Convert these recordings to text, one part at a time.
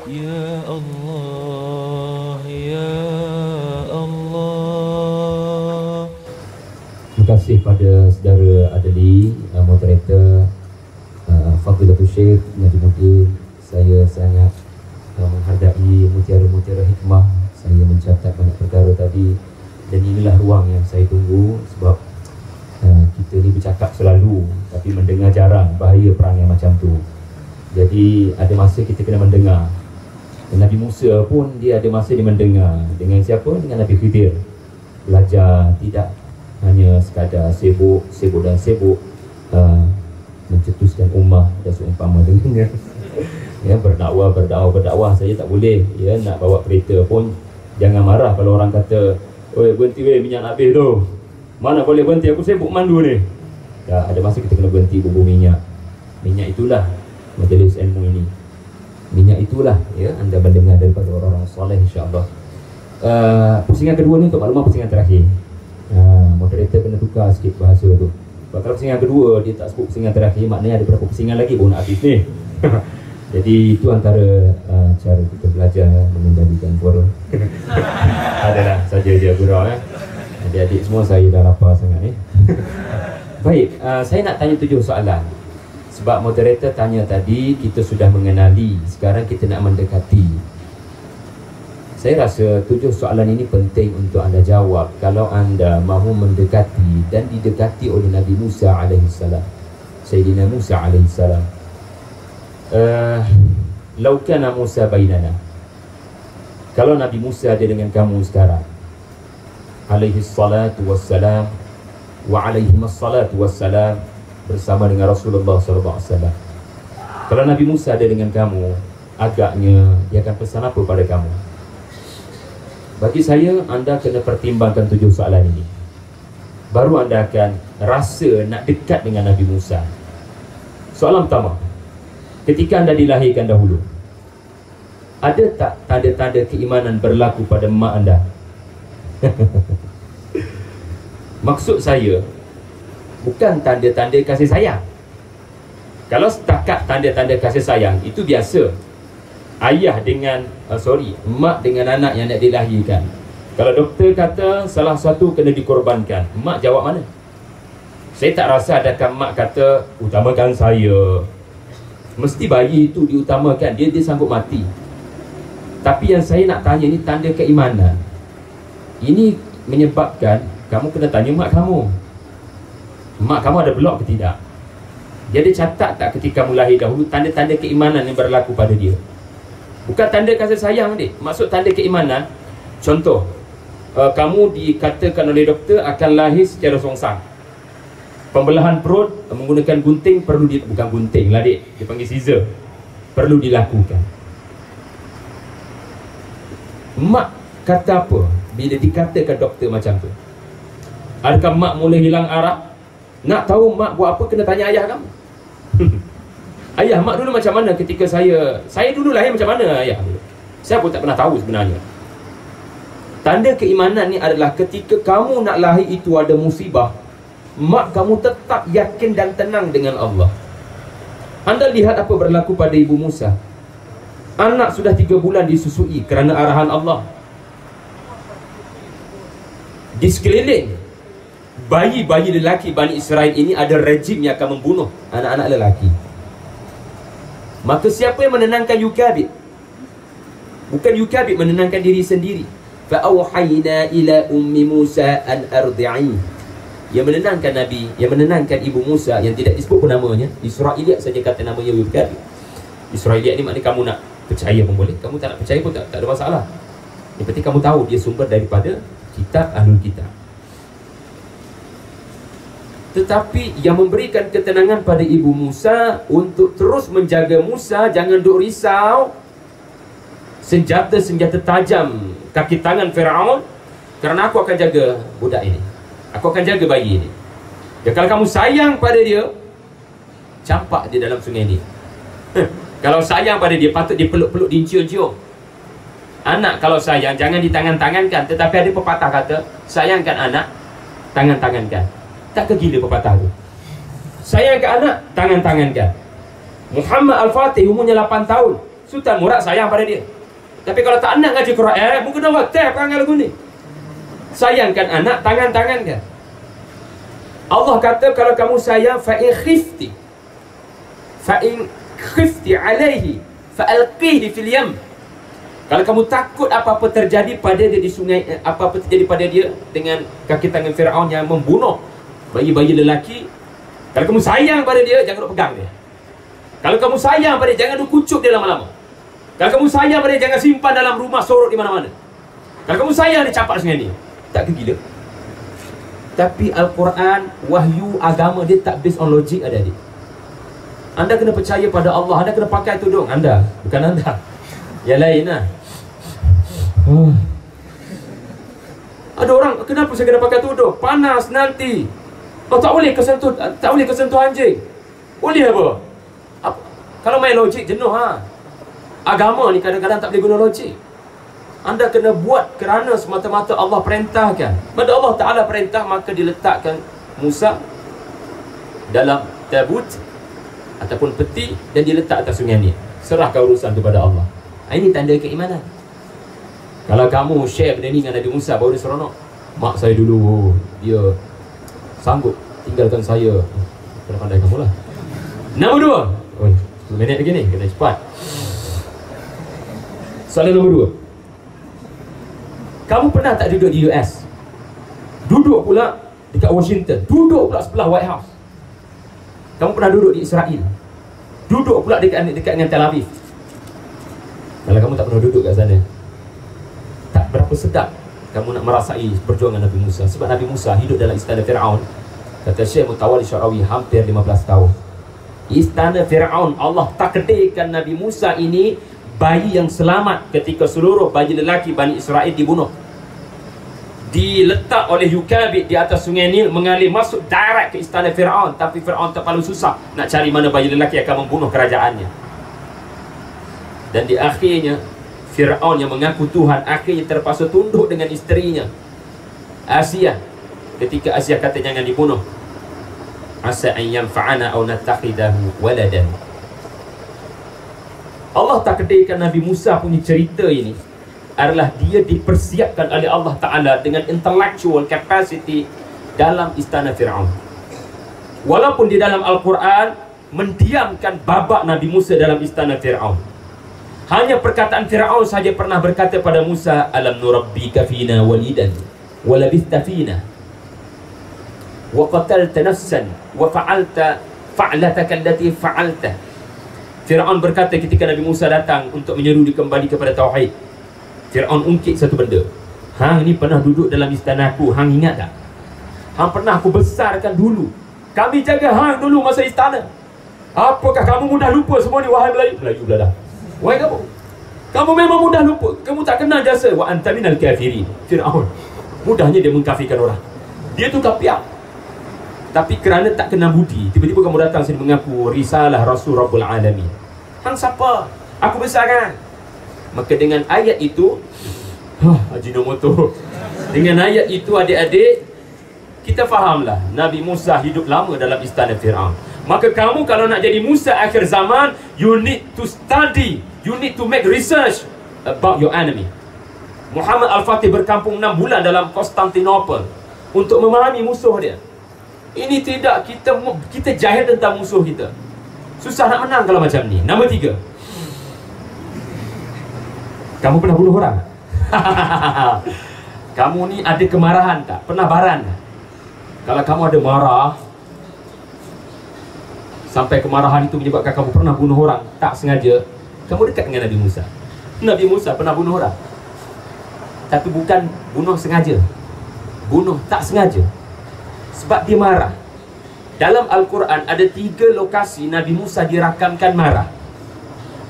Ya Allah, Ya Allah. Terima kasih pada saudara Adli, moderator, Fadilatul Syekh Najimuddin. Saya sangat menghargai mutiara-mutiara hikmah. Saya mencatat banyak perkara tadi, dan inilah ruang yang saya tunggu. Sebab kita ni bercakap selalu tapi mendengar jarang. Bahaya perang yang macam tu. Jadi ada masa kita kena mendengar. Dan Nabi Musa pun dia ada masa dia mendengar. Dengan siapa? Dengan Nabi Khidir. Belajar, tidak hanya sekadar sibuk dan sibuk mencetuskan ummah dan seumpama dengannya. Ya, berdakwah saja tak boleh. Ya, nak bawa kereta pun jangan marah kalau orang kata, "Oi, berhenti weh, minyak nak habis tu." Mana boleh berhenti, aku sibuk mandu ni. Ya, ada masa kita kena berhenti bubur minyak. Minyak itulah majlis ilmu ini. Minyak itulah ya anda mendengar daripada orang-orang soleh, insya-Allah. Pusingan kedua ni untuk maklumat pusingan terakhir. Moderator kena tukar sikit bahasa tu. Sebab kalau pusingan kedua dia tak sebut pusingan terakhir, maknanya ada beberapa pusingan lagi baru nak habis ni. Jadi itu antara cara kita belajar mengendalikan suara. Adalah saja dia gurau adik-adik semua, saya dah lapar sangat Baik, saya nak tanya 7 soalan. Sebab moderator tanya tadi, kita sudah mengenali, sekarang kita nak mendekati. Saya rasa 7 soalan ini penting untuk anda jawab kalau anda mahu mendekati dan didekati oleh Nabi Musa alaihissalam, Sayyidina Musa alaihissalam. Lau kana Musa bainana, kalau Nabi Musa ada dengan kamu sekarang, alaihissalatu wassalam wa alaihimassalatu wassalam, bersama dengan Rasulullah SAW. Kalau Nabi Musa ada dengan kamu, agaknya dia akan pesan apa pada kamu? Bagi saya, anda kena pertimbangkan 7 soalan ini. Baru anda akan rasa nak dekat dengan Nabi Musa. Soalan pertama, ketika anda dilahirkan dahulu, ada tak tanda-tanda keimanan berlaku pada mak anda? Maksud saya bukan tanda-tanda kasih sayang. Kalau setakat tanda-tanda kasih sayang, itu biasa. Ayah dengan mak dengan anak yang nak dilahirkan. Kalau doktor kata salah satu kena dikorbankan, mak jawab mana? Saya tak rasa adakah mak kata utamakan saya. Mesti bayi itu diutamakan, dia sanggup mati. Tapi yang saya nak tanya ni tanda keimanan. Ini menyebabkan kamu kena tanya mak kamu. Mak kamu ada blok ke tidak? Dia ada catat tak ketika kamu lahir dahulu tanda-tanda keimanan yang berlaku pada dia? Bukan tanda kasih sayang dia. Maksud tanda keimanan, contoh, kamu dikatakan oleh doktor akan lahir secara songsang. Pembelahan perut menggunakan gunting perlu bukan gunting lah dik, dia panggil scissor, perlu dilakukan. Mak kata apa bila dikatakan doktor macam tu? Adakah mak mula hilang arah? Nak tahu mak buat apa, kena tanya ayah kamu. Ayah, mak dulu macam mana ketika saya dulu lahir macam mana ayah? Saya pun tak pernah tahu sebenarnya. Tanda keimanan ni adalah ketika kamu nak lahir itu ada musibah, mak kamu tetap yakin dan tenang dengan Allah. Anda lihat apa berlaku pada ibu Musa. Anak sudah 3 bulan disusui kerana arahan Allah. Di sekeliling bayi-bayi lelaki Bani Israel ini ada rejim yang akan membunuh anak-anak lelaki. Maka siapa yang menenangkan Yukabid? Bukan Yukabid menenangkan diri sendiri. Fa'awhayna ila ummi Musa an ardi'i. Yang menenangkan Nabi, yang menenangkan ibu Musa yang tidak disebut pun namanya. Israiliyat saja kata namanya Yukabid. Israiliyat ni maknanya kamu nak percaya pun boleh, kamu tak nak percaya pun tak ada masalah. Yang penting kamu tahu dia sumber daripada kitab Ahlul Kitab. Tetapi yang memberikan ketenangan pada ibu Musa untuk terus menjaga Musa, jangan duk risau. Senjata-senjata tajam kaki tangan Firaun, kerana aku akan jaga budak ini. Aku akan jaga bayi ini. Ya, kalau kamu sayang pada dia, campak dia dalam sungai ini. Kalau sayang pada dia, patut dipeluk-peluk, dincium-cium. Anak kalau sayang, jangan ditangan-tangankan. Tetapi ada pepatah kata, sayangkan anak, tangan-tangankan. Tak kegila pepatah tu. Sayang ke anak, tangan-tangankan. Muhammad Al-Fatih umurnya 8 tahun. Sultan Murad sayang pada dia. Tapi kalau tak nak ngaji Quran, mungkin dah waktu perangai lagu ni. Sayangkan anak, tangan-tangankan. Allah kata kalau kamu sayang, fa'in khifti alaihi fa'alqihi fil yam. Kalau kamu takut apa-apa terjadi pada dia di sungai, apa-apa terjadi pada dia dengan kaki tangan Firaun yang membunuh bayi-bayi lelaki, kalau kamu sayang pada dia, jangan duk pegang dia. Kalau kamu sayang pada dia, jangan duk kucuk dia lama-lama. Kalau kamu sayang pada dia, jangan simpan dalam rumah sorot di mana-mana. Kalau kamu sayang, dia capak sungai ni. Tak kegila. Tapi Al-Quran, wahyu agama dia tak based on logik, adik-adik. Anda kena percaya pada Allah. Anda kena pakai tudung. Anda, bukan anda. Yang lain lah. Ada orang, kenapa saya kena pakai tudung? Panas nanti. Oh, tak boleh kesentuh anjing. Boleh apa? Kalau main logik, jenuh ha. Agama ni kadang-kadang tak boleh guna logik. Anda kena buat kerana semata-mata Allah perintahkan. Pada Allah Ta'ala perintah, maka diletakkan Musa dalam tabut ataupun peti dan diletak atas sungai ni. Serahkan urusan kepada Allah. Ini tanda keimanan. Kalau kamu share benda ni dengan Nabi Musa, baru dia seronok. Mak saya dulu, dia sanggup tinggalkan saya. Pandai kamu lah. Nombor 2. 10 minit lagi ni, kena cepat. Soalan nombor 2. Kamu pernah tak duduk di US? Duduk pula dekat Washington. Duduk pula sebelah White House. Kamu pernah duduk di Israel. Duduk pula dekat dengan Tel Aviv. Kalau kamu tak pernah duduk kat sana, tak berapa sedap kamu nak merasai perjuangan Nabi Musa. Sebab Nabi Musa hidup dalam istana Fir'aun. Kata Syekh Mutawalli Syarawi, hampir 15 tahun. Istana Fir'aun, Allah takdirkan Nabi Musa ini bayi yang selamat ketika seluruh bayi lelaki Bani Israel dibunuh. Diletak oleh Yukabid di atas sungai Nil, mengalir masuk direct ke istana Fir'aun. Tapi Fir'aun terlalu susah nak cari mana bayi lelaki akan membunuh kerajaannya. Dan di akhirnya Fir'aun yang mengaku Tuhan akhirnya terpaksa tunduk dengan isterinya Asia. Ketika Asia kata jangan dibunuh, asa an yanfa'ana aw nattakhidahu waladan. Allah takdirkan Nabi Musa punya cerita ini adalah dia dipersiapkan oleh Allah Ta'ala dengan intellectual capacity dalam istana Fir'aun. Walaupun di dalam Al-Quran mendiamkan babak Nabi Musa dalam istana Fir'aun. Hanya perkataan Fir'aun saja pernah berkata pada Musa, alam nurabbika fina walidan wa labithta fina wa qatalta nafsan wa fa'alta fa'lataka allati fa'alta. Fir'aun berkata ketika Nabi Musa datang untuk menyeru dia kembali kepada Tauhid. Fir'aun ungkit satu benda. Hang ni pernah duduk dalam istana aku. Hang ingat tak? Hang pernah aku besarkan dulu. Kami jaga hang dulu masa istana. Apakah kamu mudah lupa semua ni, wahai Melayu? Melayu belah dah. Wahai kamu, kamu memang mudah lupa. Kamu tak kenal jasa. Wa anta minal kafirin. Fir'aun mudahnya dia mengkafirkan orang. Dia tu kapiak. Tapi kerana tak kena budi, tiba-tiba kamu datang sini mengaku risalah Rasul Rabbul Alamin. Hang siapa? Aku besarkan. Maka dengan ayat itu, Ajinomoto. Dengan ayat itu adik-adik, kita fahamlah Nabi Musa hidup lama dalam istana Fir'aun. Maka kamu kalau nak jadi Musa akhir zaman, you need to study, you need to make research about your enemy. Muhammad Al-Fatih berkampung 6 bulan dalam Konstantinopel untuk memahami musuh dia. Ini tidak, kita jahil tentang musuh kita. Susah nak menang kalau macam ni. Nombor 3. Kamu pernah bunuh orang? Kamu ni ada kemarahan tak? Pernah baran? Kalau kamu ada marah sampai kemarahan itu menyebabkan kamu pernah bunuh orang tak sengaja, kamu dekat dengan Nabi Musa. Nabi Musa pernah bunuh orang, tapi bukan bunuh sengaja, bunuh tak sengaja. Sebab dia marah. Dalam Al-Quran ada 3 lokasi Nabi Musa dirakamkan marah.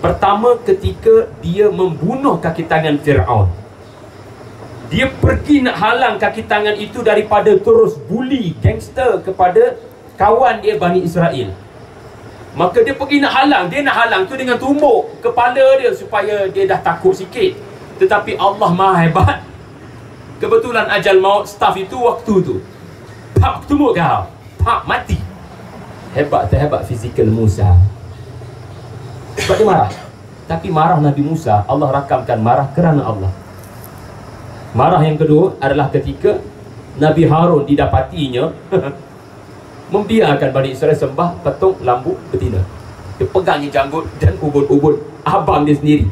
Pertama, ketika dia membunuh kaki tangan Fir'aun. Dia pergi nak halang kaki tangan itu daripada terus bully gangster kepada kawan dia Bani Israel. Maka dia pergi nak halang. Dia nak halang tu dengan tumbuk kepala dia supaya dia dah takut sikit. Tetapi Allah Maha Hebat. Kebetulan ajal maut staff itu waktu tu. Pak tumbuk kau, pak mati. Hebat terhebat fizikal Musa. Sebab dia marah. Tapi marah Nabi Musa, Allah rakamkan marah kerana Allah. Marah yang kedua adalah ketika Nabi Harun didapatinya membiarkan Bani Israel sembah patung lambu betina. Dia pegangnya janggut dan ubun-ubun abang dia sendiri.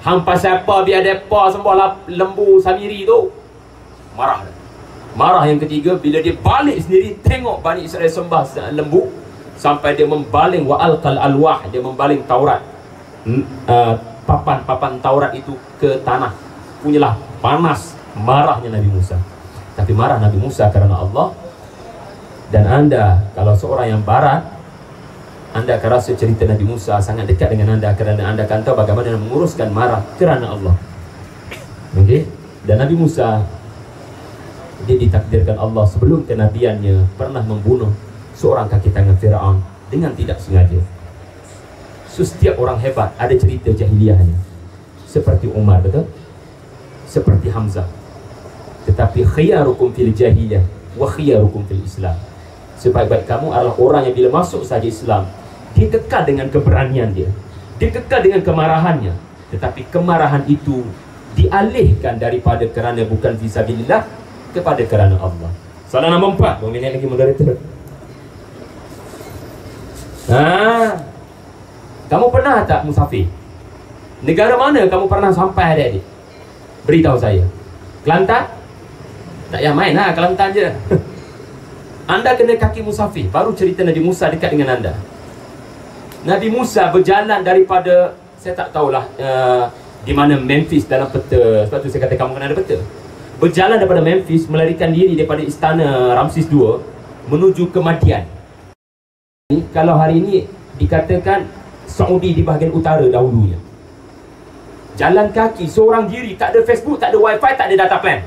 Hampa siapa biar mereka sembah lembu Samiri tu? Marah. Marah yang ketiga bila dia balik sendiri tengok Bani Israel sembah lembu, sampai dia membaling wa'alqal alwah, dia membaling Taurat, papan Taurat itu ke tanah. Punyalah panas marahnya Nabi Musa. Tapi marah Nabi Musa kerana Allah. Dan anda kalau seorang yang barat, anda akan rasa cerita Nabi Musa sangat dekat dengan anda, kerana anda akan tahu bagaimana menguruskan marah kerana Allah. Okey. Dan Nabi Musa, dia ditakdirkan Allah sebelum kenabiannya pernah membunuh seorang kaki tangan Firaun dengan tidak sengaja. So, setiap orang hebat ada cerita jahiliahnya. Seperti Umar, betul? Seperti Hamzah. Tetapi khiyarukum fil jahiliyah wa khiyarukum fil Islam. Sebaik-baik kamu adalah orang yang bila masuk saja Islam, dia kekal dengan keberanian dia, dia kekal dengan kemarahannya. Tetapi kemarahan itu dialihkan daripada kerana bukan fisabilillah kepada kerana Allah. Soalan nombor 4. 2 minit lagi moderator. Kamu pernah tak musafir? Negara mana kamu pernah sampai, adik-adik? Beritahu saya. Kelantan? Tak payah main lah, Kelantan je. Anda kena kaki musafir. Baru cerita Nabi Musa dekat dengan anda. Nabi Musa berjalan daripada, saya tak tahulah di mana Memphis dalam peta. Sebab tu saya kata kamu kena ada peta. Berjalan daripada Memphis, melarikan diri daripada istana Ramses II menuju ke Madian. Kalau hari ini dikatakan Saudi di bahagian utara dahulunya. Jalan kaki seorang diri, tak ada Facebook, tak ada wifi, tak ada data plan.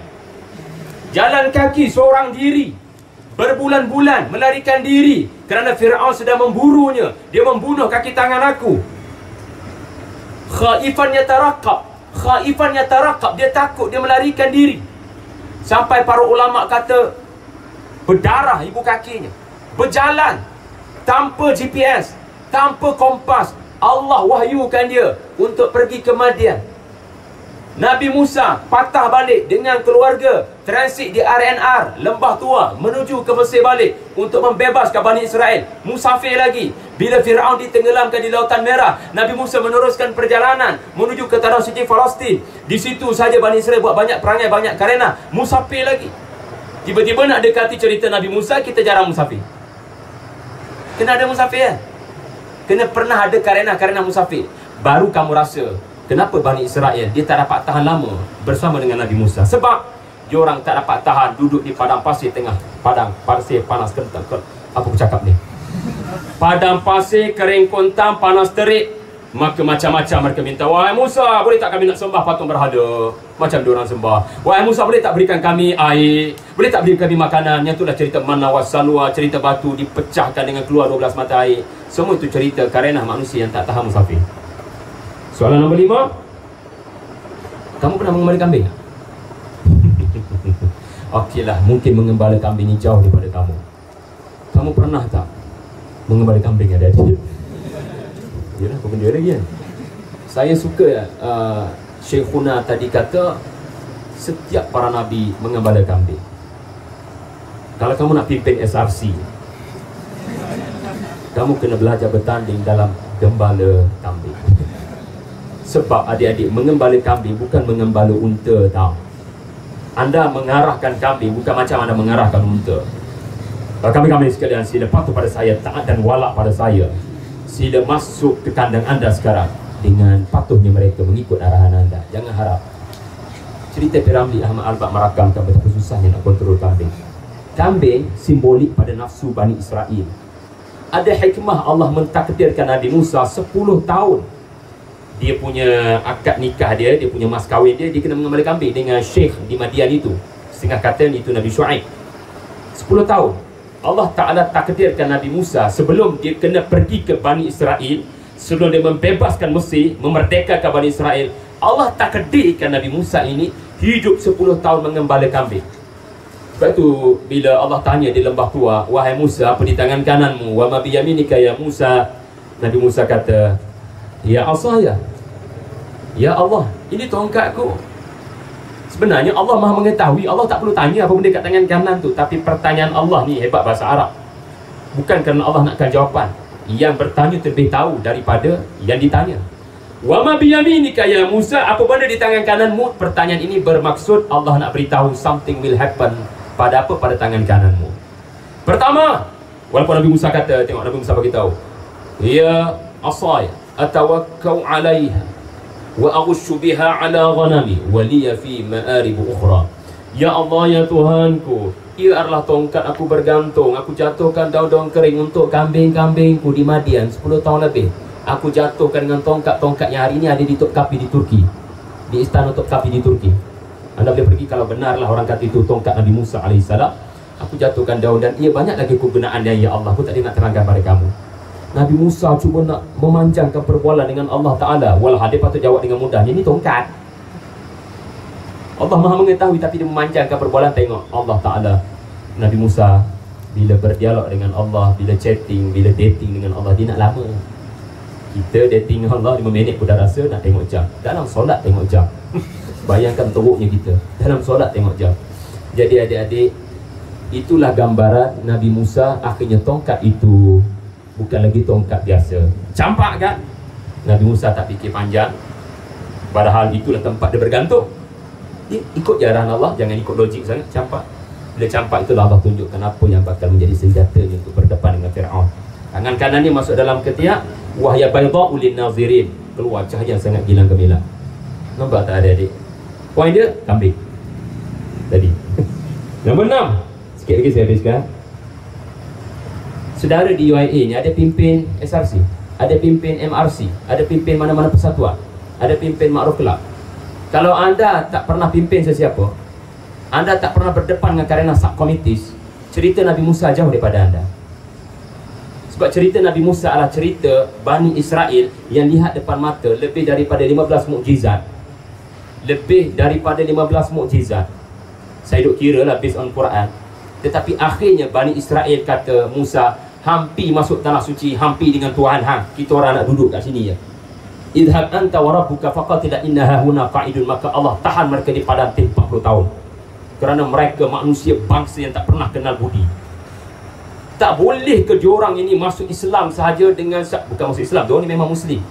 Jalan kaki seorang diri, berbulan-bulan melarikan diri kerana Firaun sedang memburunya. Dia membunuh kaki tangan aku. Khaifan yatarakab, dia takut, dia melarikan diri. Sampai para ulama kata berdarah ibu kakinya. Berjalan tanpa GPS, tanpa kompas. Allah wahyukan dia untuk pergi ke Madian. Nabi Musa patah balik dengan keluarga, transit di RNR Lembah Tua menuju ke Mesir balik untuk membebaskan Bani Israel. Musafir lagi. Bila Firaun ditenggelamkan di Lautan Merah, Nabi Musa meneruskan perjalanan menuju ke tanah suci Palestin. Di situ saja Bani Israel buat banyak perangai, banyak karena musafir lagi. Tiba-tiba nak dekati cerita Nabi Musa, kita jarang musafir. Kena ada musafir ya? Kena pernah ada karena musafir. Baru kamu rasa kenapa Bani Israel dia tak dapat tahan lama bersama dengan Nabi Musa. Sebab dia orang tak dapat tahan duduk di padang pasir tengah padang pasir panas kentang. Apa aku cakap ni? Padang pasir kering kontam, panas terik. Maka macam-macam mereka minta, wahai Musa, boleh tak kami nak sembah patung berhala? Macam diorang sembah. Wahai Musa, boleh tak berikan kami air? Boleh tak berikan kami makanan? Yang itulah cerita manna wassalwa, cerita batu dipecahkan dengan keluar 12 mata air. Semua itu cerita karenah manusia yang tak tahan musafir. Soalan nombor 5. Kamu pernah mengembala kambing tak? Okeylah, mungkin mengembala kambing ni jauh daripada kamu. Kamu pernah tak mengembala kambing, adik-adik? Yalah, kau benda lagi kan? Saya suka Syekhuna tadi kata setiap para nabi mengembala kambing. Kalau kamu nak pimpin SRC, kamu kena belajar bertanding dalam gembala kambing. Sebab adik-adik, mengembala kambing bukan mengembala unta tau. Anda mengarahkan kambing bukan macam anda mengarahkan unta. Kambing-kambing sekalian, sila patuh pada saya, taat dan walak pada saya. Sila masuk ke kandang anda sekarang dengan patuhnya mereka mengikut arahan anda. Jangan harap. Cerita Piramli Ahmad Albab merakamkan betapa susahnya nak kontrol kambing. Kambing simbolik pada nafsu Bani Israel. Ada hikmah Allah mentakdirkan Nabi Musa 10 tahun. Dia punya akad nikah dia punya mas kahwin dia kena mengembala kambing dengan syekh di Madian itu. Setengah kata itu Nabi Shu'aib. 10 tahun. Allah Ta'ala takdirkan Nabi Musa sebelum dia kena pergi ke Bani Israel, sebelum dia membebaskan Mesir, memerdekakan Bani Israel, Allah takdirkan Nabi Musa ini hidup 10 tahun mengembala kambing. Sebab itu bila Allah tanya di Lembah Tua, wahai Musa, apa di tangan kananmu? Wa ma biyaminika ya Musa? Nabi Musa kata, ya asaya. Ya Allah, ini tongkatku. Sebenarnya Allah Maha mengetahui. Allah tak perlu tanya apa benda kat tangan kanan tu. Tapi pertanyaan Allah ni hebat bahasa Arab. Bukan kerana Allah nakkan jawapan. Yang bertanya lebih tahu daripada yang ditanya. Wa ma biyaminika ya Musa, apa benda di tangan kananmu? Pertanyaan ini bermaksud Allah nak beritahu something will happen. Pada apa? Pada tangan kananmu. Pertama, walaupun Nabi Musa kata, tengok Nabi Musa bagi tahu, ya asay atawakkau 'alaiha wa aghushu biha 'ala ghanami wa liya fi ma'arib ukhra. Ya Allah, ya Tuhanku, ia adalah tongkat aku bergantung. Aku jatuhkan daun-daun kering untuk kambing-kambingku di Madian 10 tahun lebih. Aku jatuhkan dengan tongkat-tongkat yang hari ini ada di Topkapi di Turki, di istana Topkapi di Turki. Anda boleh pergi kalau benarlah orang kata itu tongkat Nabi Musa AS. Aku jatuhkan daun dan ia banyak lagi kegunaannya ya Allah. Aku tak nak terangkan pada kamu. Nabi Musa cuba nak memanjangkan perbualan dengan Allah Ta'ala. Walau dia patut jawab dengan mudah, ini tongkat. Allah Maha mengetahui tapi dia memanjangkan perbualan. Tengok Allah Ta'ala, Nabi Musa bila berdialog dengan Allah, bila chatting, bila dating dengan Allah, dia nak lama. Kita dating dengan Allah 5 minit pun dah rasa nak tengok jam. Dalam solat tengok jam. Bayangkan teruknya kita. Dalam solat tengok jam. Jadi adik-adik, itulah gambaran Nabi Musa. Akhirnya tongkat itu bukan lagi tongkat biasa. Campak kan? Nabi Musa tak fikir panjang. Padahal itulah tempat dia bergantung. Dia ikut je arahan Allah, jangan ikut logik sangat. Campak. Bila campak itulah Allah tunjukkan apa yang bakal menjadi senjatanya untuk berdepan dengan Fir'aun. Tangan kanannya masuk dalam ketiak. Wahya baydha'u lin-nazirin. Keluar cahaya sangat gilang gemilang. Nampak tak adik-adik? Poin dia, kambing tadi. Nombor 6. Sikit lagi saya habiskan. Saudara di UIA ni ada pimpin SRC, ada pimpin MRC, ada pimpin mana-mana persatuan, ada pimpin Ma'ruf Kelab. Kalau anda tak pernah pimpin sesiapa, anda tak pernah berdepan dengan karena subkomitis, cerita Nabi Musa jauh daripada anda. Sebab cerita Nabi Musa adalah cerita Bani Israel yang lihat depan mata lebih daripada 15 mukjizat. Lebih daripada 15 mukjizat. Saya duk kira lah based on Quran. Tetapi akhirnya Bani Israel kata Musa, hampir masuk tanah suci, hampir dengan Tuhan hang. Kita orang nak duduk kat sini je. Idhab anta wa rabbuka faqatila innaha huna qa'idun. Maka Allah tahan mereka di padang 40 tahun. Kerana mereka manusia bangsa yang tak pernah kenal budi. Tak boleh ke diorang ini masuk Islam sahaja dengan, bukan masuk Islam, diorang ni memang Muslim.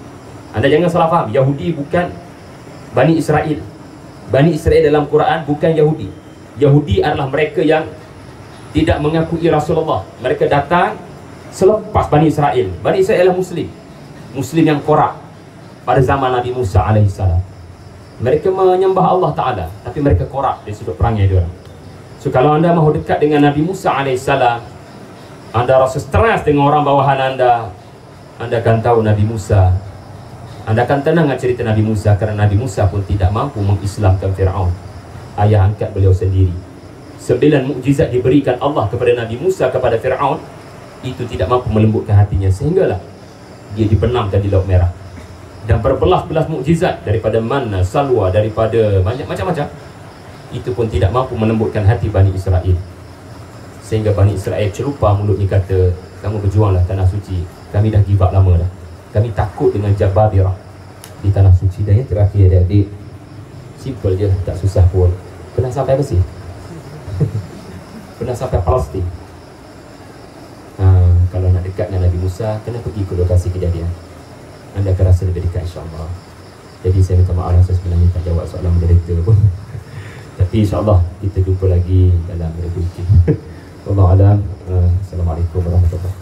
Anda jangan salah faham, Yahudi bukan Bani Israel. Bani Israel dalam Quran bukan Yahudi. Yahudi adalah mereka yang tidak mengakui Rasulullah. Mereka datang selepas Bani Israel. Bani Israel adalah Muslim. Muslim yang korak pada zaman Nabi Musa AS. Mereka menyembah Allah Ta'ala, tapi mereka korak dari sudut perangai dia. So kalau anda mahu dekat dengan Nabi Musa AS, anda rasa stres dengan orang bawahan anda akan tahu Nabi Musa. Anda akan tenang dengan cerita Nabi Musa, kerana Nabi Musa pun tidak mampu mengislamkan Fir'aun, ayah angkat beliau sendiri. 9 mukjizat diberikan Allah kepada Nabi Musa kepada Fir'aun, itu tidak mampu melembutkan hatinya, sehinggalah dia dibenamkan di Laut Merah. Dan berbelas-belas mukjizat daripada manna, salwa, daripada banyak macam-macam, itu pun tidak mampu melembutkan hati Bani Israel. Sehingga Bani Israel celupa mulutnya kata, kamu berjuanglah tanah suci, kami dah give up lama dah. Kami takut dengan Jababirah di tanah suci. Dan yang terakhir adik-adik, simple je, tak susah pun. Pernah sampai Mesir? Pernah sampai Palestin? Kalau nak dekat dengan Nabi Musa, kena pergi ke lokasi kejadian. Anda akan rasa lebih dekat, insyaAllah. Jadi saya minta maaf, saya sebenarnya tak jawab soalan moderator pun. Tapi insyaAllah kita jumpa lagi dalam review. Wallahu a'lam. Assalamualaikum warahmatullahi wabarakatuh.